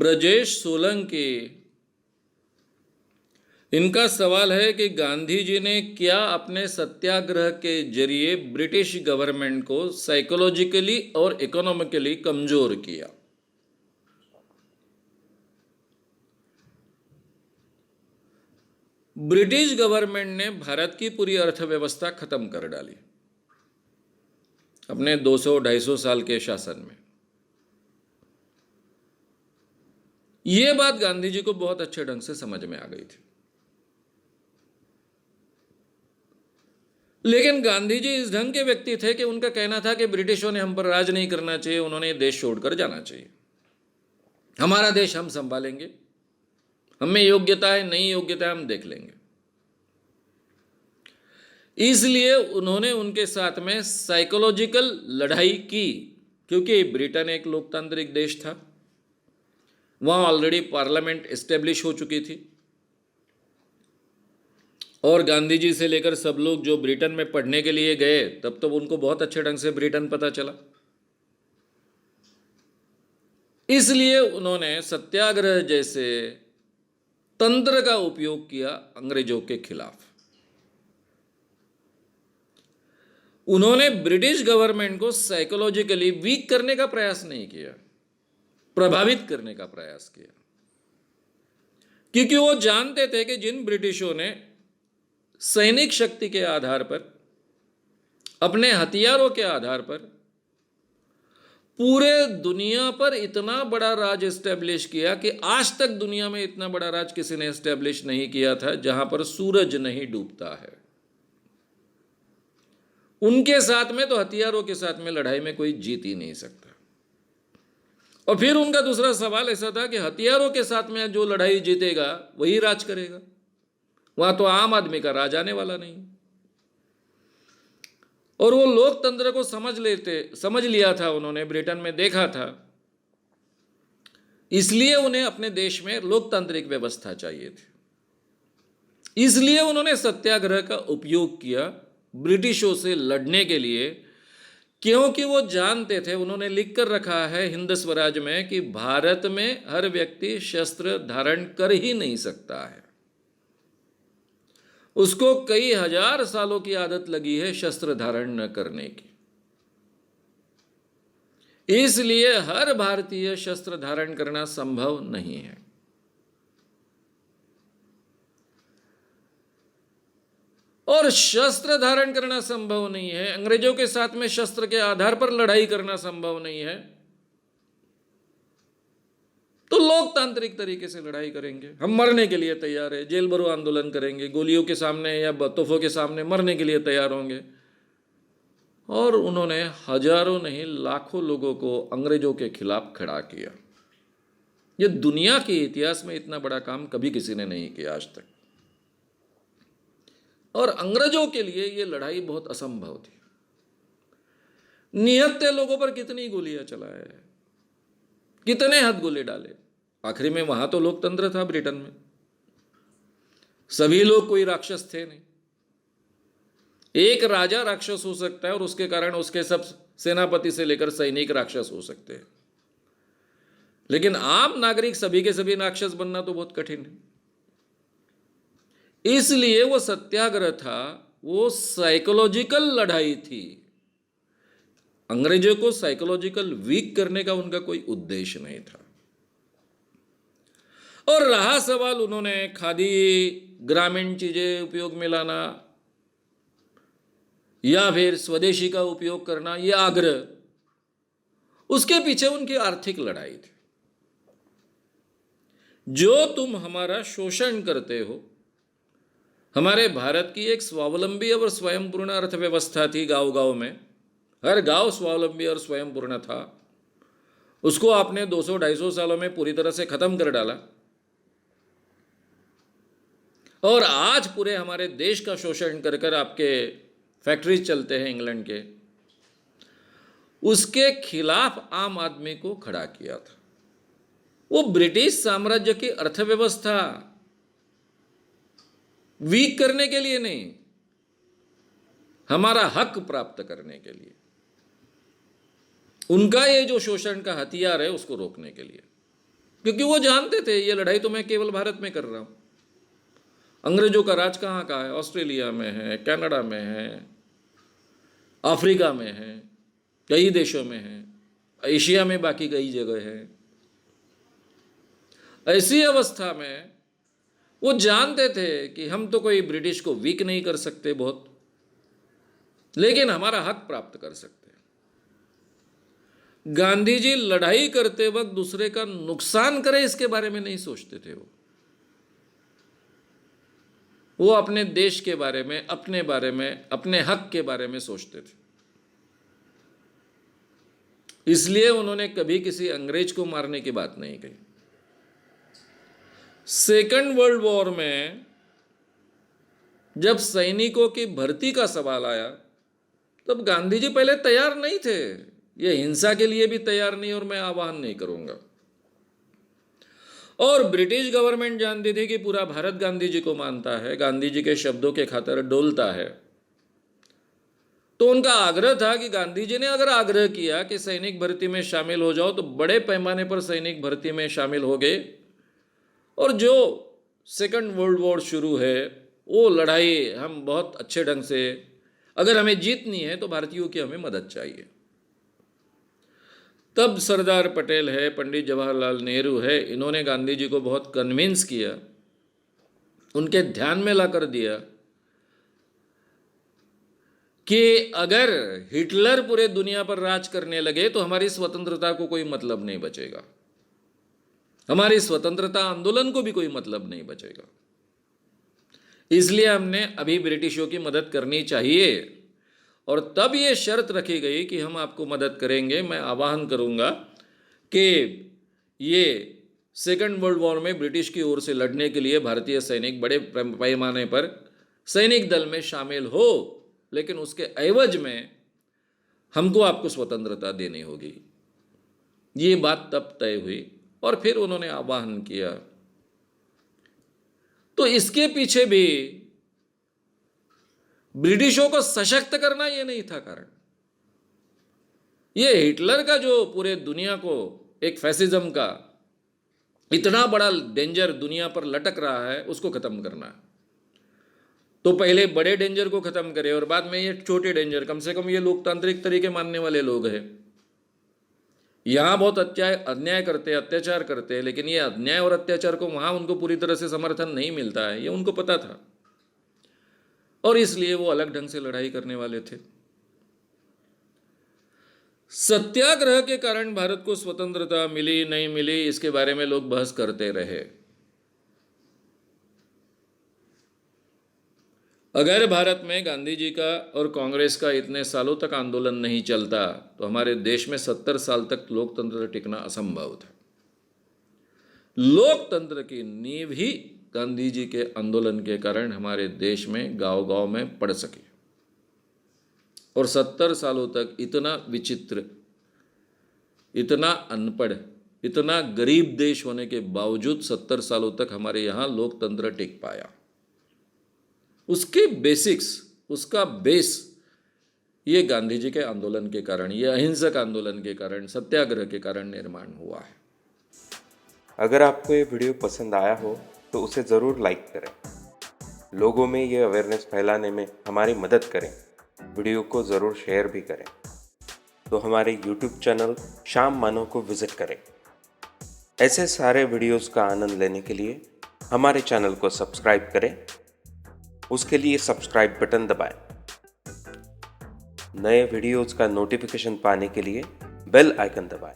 ब्रजेश सोलंकी, इनका सवाल है कि गांधी जी ने क्या अपने सत्याग्रह के जरिए ब्रिटिश गवर्नमेंट को साइकोलॉजिकली और इकोनॉमिकली कमजोर किया। ब्रिटिश गवर्नमेंट ने भारत की पूरी अर्थव्यवस्था खत्म कर डाली अपने 200-250 साल के शासन में। यह बात गांधी जी को बहुत अच्छे ढंग से समझ में आ गई थी, लेकिन गांधी जी इस ढंग के व्यक्ति थे कि उनका कहना था कि ब्रिटिशों ने हम पर राज नहीं करना चाहिए, उन्होंने देश छोड़कर जाना चाहिए, हमारा देश हम संभालेंगे, हमें योग्यता है, नई योग्यता है, हम देख लेंगे। इसलिए उन्होंने उनके साथ में साइकोलॉजिकल लड़ाई की, क्योंकि ब्रिटेन एक लोकतांत्रिक देश था, वहां ऑलरेडी पार्लियामेंट एस्टेब्लिश हो चुकी थी, और गांधी जी से लेकर सब लोग जो ब्रिटेन में पढ़ने के लिए गए तब तो उनको बहुत अच्छे ढंग से ब्रिटेन पता चला। इसलिए उन्होंने सत्याग्रह जैसे तंत्र का उपयोग किया अंग्रेजों के खिलाफ। उन्होंने ब्रिटिश गवर्नमेंट को साइकोलॉजिकली वीक करने का प्रयास नहीं किया, प्रभावित करने का प्रयास किया, क्योंकि वो जानते थे कि जिन ब्रिटिशों ने सैनिक शक्ति के आधार पर, अपने हथियारों के आधार पर पूरे दुनिया पर इतना बड़ा राज एस्टेब्लिश किया कि आज तक दुनिया में इतना बड़ा राज किसी ने एस्टेब्लिश नहीं किया था जहां पर सूरज नहीं डूबता है, उनके साथ में तो हथियारों के साथ में लड़ाई में कोई जीत ही नहीं सकता। और फिर उनका दूसरा सवाल ऐसा था कि हथियारों के साथ में जो लड़ाई जीतेगा वही राज करेगा, वहां तो आम आदमी का राज आने वाला नहीं। और वो लोकतंत्र को समझ लिया था उन्होंने, ब्रिटेन में देखा था, इसलिए उन्हें अपने देश में लोकतांत्रिक व्यवस्था चाहिए थी। इसलिए उन्होंने सत्याग्रह का उपयोग किया ब्रिटिशों से लड़ने के लिए, क्योंकि वो जानते थे, उन्होंने लिख कर रखा है हिंद स्वराज में कि भारत में हर व्यक्ति शस्त्र धारण कर ही नहीं सकता है, उसको कई हजार सालों की आदत लगी है शस्त्र धारण न करने की। इसलिए हर भारतीय शस्त्र धारण करना संभव नहीं है। और शस्त्र धारण करना संभव नहीं है, अंग्रेजों के साथ में शस्त्र के आधार पर लड़ाई करना संभव नहीं है, तो लोकतांत्रिक तरीके से लड़ाई करेंगे, हम मरने के लिए तैयार है, जेल भरो आंदोलन करेंगे, गोलियों के सामने या तोपों के सामने मरने के लिए तैयार होंगे। और उन्होंने हजारों नहीं लाखों लोगों को अंग्रेजों के खिलाफ खड़ा किया। यह दुनिया के इतिहास में इतना बड़ा काम कभी किसी ने नहीं किया आज तक। और अंग्रेजों के लिए यह लड़ाई बहुत असंभव थी। निहत्थे लोगों पर कितनी गोलियां चलाए, कितने हथगोले डाले, आखिरी में वहां तो लोकतंत्र था ब्रिटेन में, सभी लोग कोई राक्षस थे नहीं। एक राजा राक्षस हो सकता है और उसके कारण उसके सब सेनापति से लेकर सैनिक राक्षस हो सकते हैं, लेकिन आम नागरिक सभी के सभी राक्षस बनना तो बहुत कठिन है। इसलिए वो सत्याग्रह था, वो साइकोलॉजिकल लड़ाई थी। अंग्रेजों को साइकोलॉजिकल वीक करने का उनका कोई उद्देश्य नहीं था। और रहा सवाल, उन्होंने खादी ग्रामीण चीजें उपयोग में लाना या फिर स्वदेशी का उपयोग करना, यह आग्रह, उसके पीछे उनकी आर्थिक लड़ाई थी। जो तुम हमारा शोषण करते हो, हमारे भारत की एक स्वावलंबी और स्वयंपूर्ण अर्थव्यवस्था थी, गांव गांव में हर गांव स्वावलंबी और स्वयंपूर्ण था, उसको आपने 200-250 सालों में पूरी तरह से खत्म कर डाला। और आज पूरे हमारे देश का शोषण कर कर आपके फैक्ट्रीज चलते हैं इंग्लैंड के, उसके खिलाफ आम आदमी को खड़ा किया था। वो ब्रिटिश साम्राज्य की अर्थव्यवस्था वीक करने के लिए नहीं, हमारा हक प्राप्त करने के लिए, उनका ये जो शोषण का हथियार है उसको रोकने के लिए। क्योंकि वो जानते थे ये लड़ाई तो मैं केवल भारत में कर रहा हूँ। अंग्रेजों का राज कहाँ का है? ऑस्ट्रेलिया में है, कनाडा में है, अफ्रीका में है, कई देशों में है, एशिया में बाकी कई जगह है। ऐसी अवस्था में वो जानते थे कि हम तो कोई ब्रिटिश को वीक नहीं कर सकते बहुत, लेकिन हमारा हक प्राप्त कर सकते हैं। गांधी जी लड़ाई करते वक्त दूसरे का नुकसान करे इसके बारे में नहीं सोचते थे। वो अपने देश के बारे में, अपने बारे में, अपने हक के बारे में सोचते थे। इसलिए उन्होंने कभी किसी अंग्रेज को मारने की बात नहीं कही। सेकेंड वर्ल्ड वॉर में जब सैनिकों की भर्ती का सवाल आया तब गांधी जी पहले तैयार नहीं थे। ये हिंसा के लिए भी तैयार नहीं और मैं आह्वान नहीं करूंगा। और ब्रिटिश गवर्नमेंट जानती थी कि पूरा भारत गांधी जी को मानता है, गांधी जी के शब्दों के खातिर डोलता है। तो उनका आग्रह था कि गांधी जी ने अगर आग्रह किया कि सैनिक भर्ती में शामिल हो जाओ तो बड़े पैमाने पर सैनिक भर्ती में शामिल हो गए। और जो सेकंड वर्ल्ड वॉर शुरू है वो लड़ाई हम बहुत अच्छे ढंग से, अगर हमें जीतनी है तो भारतीयों की हमें मदद चाहिए। तब सरदार पटेल है, पंडित जवाहरलाल नेहरू है, इन्होंने गांधी जी को बहुत कन्विंस किया, उनके ध्यान में लाकर दिया कि अगर हिटलर पूरे दुनिया पर राज करने लगे तो हमारी स्वतंत्रता को कोई मतलब नहीं बचेगा, हमारी स्वतंत्रता आंदोलन को भी कोई मतलब नहीं बचेगा। इसलिए हमने अभी ब्रिटिशों की मदद करनी चाहिए। और तब ये शर्त रखी गई कि हम आपको मदद करेंगे। मैं आह्वान करूंगा कि ये सेकंड वर्ल्ड वॉर में ब्रिटिश की ओर से लड़ने के लिए भारतीय सैनिक बड़े पैमाने पर सैनिक दल में शामिल हो, लेकिन उसके एवज में हमको आपको स्वतंत्रता देनी होगी। ये बात तब तय हुई और फिर उन्होंने आह्वान किया। तो इसके पीछे भी ब्रिटिशों को सशक्त करना ये नहीं था कारण। ये हिटलर का जो पूरे दुनिया को एक फैसिज्म का इतना बड़ा डेंजर दुनिया पर लटक रहा है उसको खत्म करना है। तो पहले बड़े डेंजर को खत्म करे और बाद में ये छोटे डेंजर, कम से कम ये लोकतांत्रिक तरीके मानने वाले लोग हैं। यहां बहुत अन्याय करते, अत्याचार करते हैं, लेकिन ये अन्याय और अत्याचार को वहां उनको पूरी तरह से समर्थन नहीं मिलता है, ये उनको पता था। और इसलिए वो अलग ढंग से लड़ाई करने वाले थे। सत्याग्रह के कारण भारत को स्वतंत्रता मिली नहीं मिली इसके बारे में लोग बहस करते रहे। अगर भारत में गांधी जी का और कांग्रेस का इतने सालों तक आंदोलन नहीं चलता तो हमारे देश में 70 साल तक लोकतंत्र टिकना असंभव था। लोकतंत्र की नींव ही गांधी जी के आंदोलन के कारण हमारे देश में गांव-गांव में पड़ सकी। और 70 सालों तक इतना विचित्र, इतना अनपढ़, इतना गरीब देश होने के बावजूद 70 सालों तक हमारे यहाँ लोकतंत्र टिक पाया। उसके बेसिक्स, उसका बेस ये गांधी जी के आंदोलन के कारण, ये अहिंसक आंदोलन के कारण, सत्याग्रह के कारण निर्माण हुआ है। अगर आपको ये वीडियो पसंद आया हो तो उसे ज़रूर लाइक करें। लोगों में ये अवेयरनेस फैलाने में हमारी मदद करें। वीडियो को ज़रूर शेयर भी करें। तो हमारे YouTube चैनल शाम मानो को विज़िट करें। ऐसे सारे वीडियोस का आनंद लेने के लिए हमारे चैनल को सब्सक्राइब करें। उसके लिए सब्सक्राइब बटन दबाएं। नए वीडियोस का नोटिफिकेशन पाने के लिए बेल आइकन दबाएं।